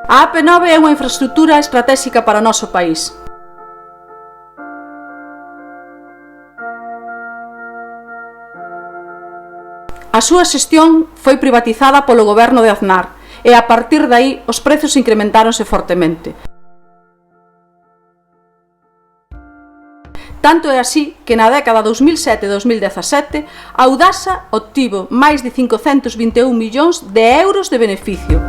A AP9 é unha infraestrutura estratégica para o noso país. A súa xestión foi privatizada polo goberno de Aznar e a partir de aí os prezos incrementáronse fortemente. Tanto é así que na década 2007-2017 a Audasa obtivo máis de 521 millóns de euros de beneficio.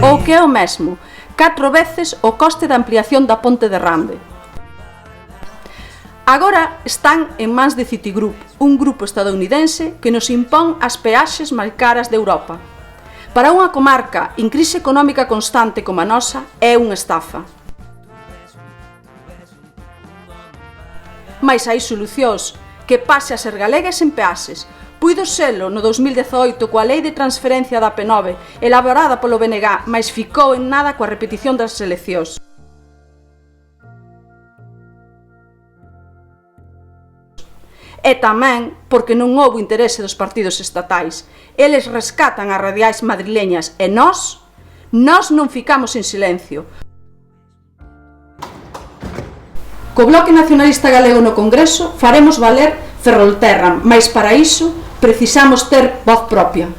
O que é o mesmo, 4 veces o coste da ampliación da ponte de Rande. Agora están en mans de Citigroup, un grupo estadounidense que nos impón as peaxes máis caras de Europa. Para unha comarca en crise económica constante como a nosa, é unha estafa. Mais hai solucións, que pase a ser galega e sen peaxes. Puido selo no 2018 coa Lei de Transferencia da AP9 elaborada polo BNG, mais ficou en nada coa repetición das eleccións. E tamén porque non houbo interese dos partidos estatais. Eles rescatan as radiais madrileñas e nós non ficamos en silencio. Co Bloque Nacionalista Galego no Congreso faremos valer Ferrolterra, mais para iso precisamos ter voz propia.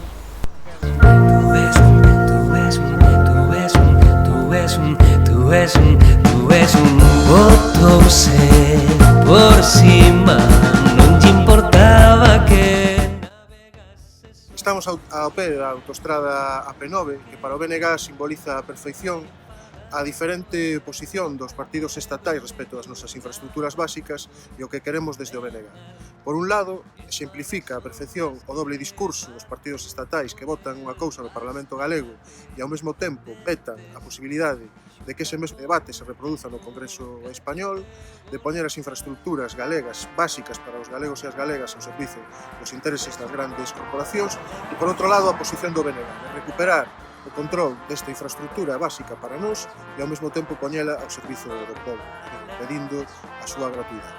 Tú es un voto por cima, non te importaba que navegases. Estamos ao pé da autoestrada AP9, que para o BNG simboliza a perfección a diferente posición dos partidos estatais respecto ás nosas infraestructuras básicas e o que queremos desde o BNG. Por un lado, exemplifica a perfección o doble discurso dos partidos estatais que votan unha cousa no Parlamento galego e ao mesmo tempo vetan a posibilidade de que ese mesmo debate se reproduza no Congreso español, de poñer as infraestructuras galegas básicas para os galegos e as galegas ao servizo dos intereses das grandes corporacións e, por outro lado, a posición do BNG, de recuperar o control desta infraestructura básica para nós e ao mesmo tempo poñela ao servizo do povo, pedindo a súa gratuidade.